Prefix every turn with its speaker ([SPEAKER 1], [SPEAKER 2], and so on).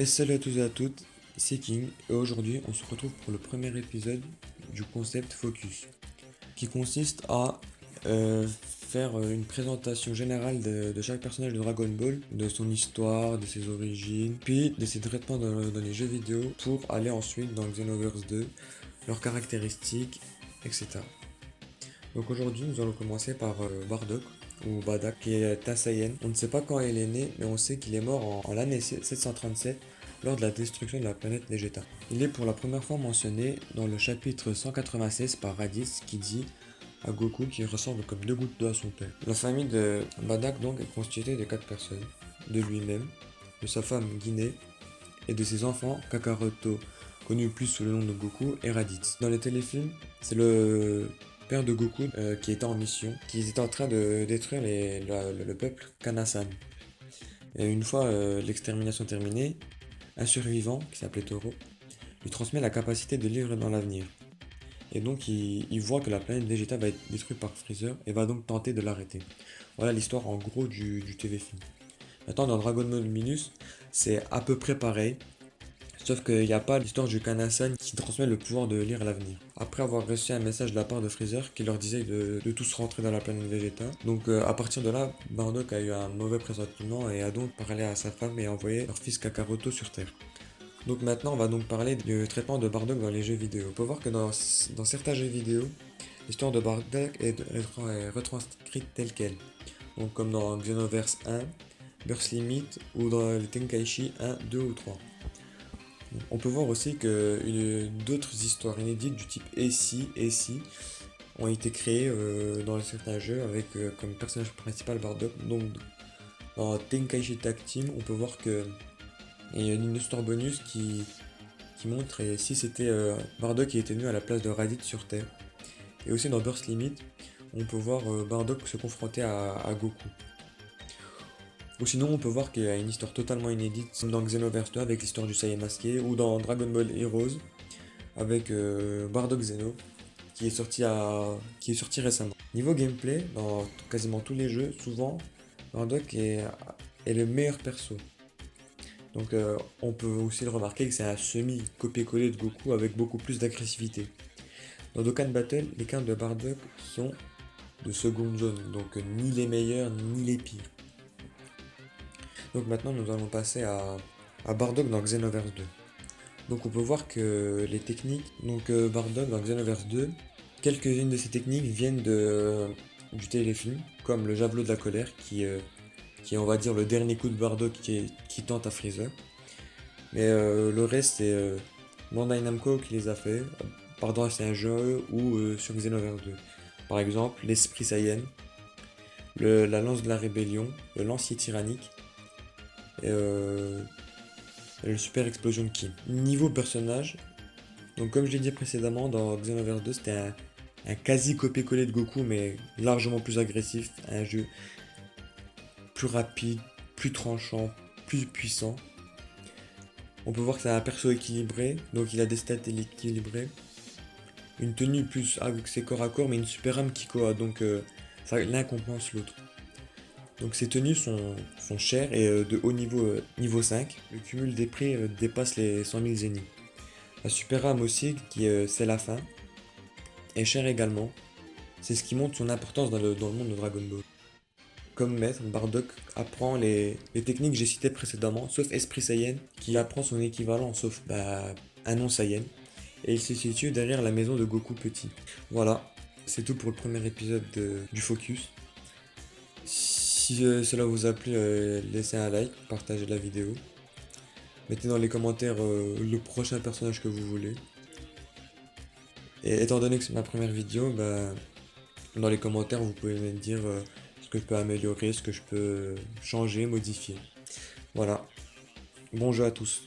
[SPEAKER 1] Et salut à tous et à toutes, c'est King et aujourd'hui on se retrouve pour le premier épisode du concept Focus qui consiste à faire une présentation générale de chaque personnage de Dragon Ball, de son histoire, de ses origines, puis de ses traitements dans les jeux vidéo pour aller ensuite dans Xenoverse 2, leurs caractéristiques, etc. Donc aujourd'hui nous allons commencer par Bardock ou Badak qui est un Saiyan. On ne sait pas quand il est né mais on sait qu'il est mort en l'année 737 lors de la destruction de la planète Vegeta. Il est pour la première fois mentionné dans le chapitre 196 par Raditz qui dit à Goku qu'il ressemble comme deux gouttes d'eau à son père. La famille de Badak donc est constituée de 4 personnes, de lui-même, de sa femme Guinée et de ses enfants Kakaroto, connu plus sous le nom de Goku, et Raditz. Dans les téléfilms, c'est le père de Goku qui était en mission, qui était en train de détruire le peuple Kanasan. Et une fois l'extermination terminée, un survivant, qui s'appelait Toro, lui transmet la capacité de lire dans l'avenir. Et donc il voit que la planète Vegeta va être détruite par Freezer et va donc tenter de l'arrêter. Voilà l'histoire en gros du TV-film. Maintenant dans Dragon Ball Minus, c'est à peu près pareil, sauf qu'il n'y a pas l'histoire du Kanasan qui transmet le pouvoir de lire l'avenir. Après avoir reçu un message de la part de Freezer qui leur disait de tous rentrer dans la planète Vegeta. Donc à partir de là, Bardock a eu un mauvais pressentiment et a donc parlé à sa femme et envoyé leur fils Kakaroto sur Terre. Donc maintenant, on va donc parler du traitement de Bardock dans les jeux vidéo. On peut voir que dans certains jeux vidéo, l'histoire de Bardock est retranscrite telle qu'elle. Donc comme dans Xenoverse 1, Burst Limit ou dans les Tenkaichi 1, 2 ou 3. On peut voir aussi que d'autres histoires inédites du type et si ont été créées dans certains jeux avec comme personnage principal Bardock. Donc dans Tenkaichi Tag Team, on peut voir que il y a une histoire bonus qui montre et si c'était Bardock qui était venu à la place de Raditz sur Terre. Et aussi dans Burst Limit, on peut voir Bardock se confronter à Goku. Ou sinon, on peut voir qu'il y a une histoire totalement inédite, comme dans Xenoverse 2 avec l'histoire du Saiyan masqué, ou dans Dragon Ball Heroes avec Bardock Xeno, qui est sorti récemment. Niveau gameplay, dans quasiment tous les jeux, souvent, Bardock est le meilleur perso. Donc on peut aussi le remarquer que c'est un semi-copier-coller de Goku avec beaucoup plus d'agressivité. Dans Dokkan Battle, les cartes de Bardock sont de seconde zone, donc ni les meilleurs ni les pires. Donc maintenant nous allons passer à Bardock dans Xenoverse 2. Donc on peut voir que les techniques, donc Bardock dans Xenoverse 2, quelques-unes de ces techniques viennent du téléfilm, comme le javelot de la colère qui est on va dire le dernier coup de Bardock qui tente à Freezer. Mais le reste c'est Bandai Namco qui les a fait, pardon c'est un jeu ou sur Xenoverse 2. Par exemple l'esprit Saiyan, la lance de la rébellion, le lancier tyrannique et le super explosion de Ki. Niveau personnage, donc comme je l'ai dit précédemment dans Xenoverse 2 c'était un quasi copier-coller de Goku mais largement plus agressif, un jeu plus rapide, plus tranchant, plus puissant. On peut voir que c'est un perso équilibré, donc il a des stats équilibrées. Une tenue plus c'est corps à corps, mais une super âme qui coa, donc l'un compense l'autre. Donc ces tenues sont chères et de haut niveau, niveau 5. Le cumul des prix dépasse les 100 000 zéniths. La super âme aussi, c'est la fin, est chère également. C'est ce qui montre son importance dans le monde de Dragon Ball. Comme maître, Bardock apprend les techniques que j'ai citées précédemment, sauf Esprit Saiyan, qui apprend son équivalent, sauf un non Saiyan. Et il se situe derrière la maison de Goku petit. Voilà, c'est tout pour le premier épisode du Focus. Si cela vous a plu, laissez un like, partagez la vidéo. Mettez dans les commentaires le prochain personnage que vous voulez. Et étant donné que c'est ma première vidéo, dans les commentaires vous pouvez me dire ce que je peux améliorer, ce que je peux changer, modifier. Voilà. Bon jeu à tous.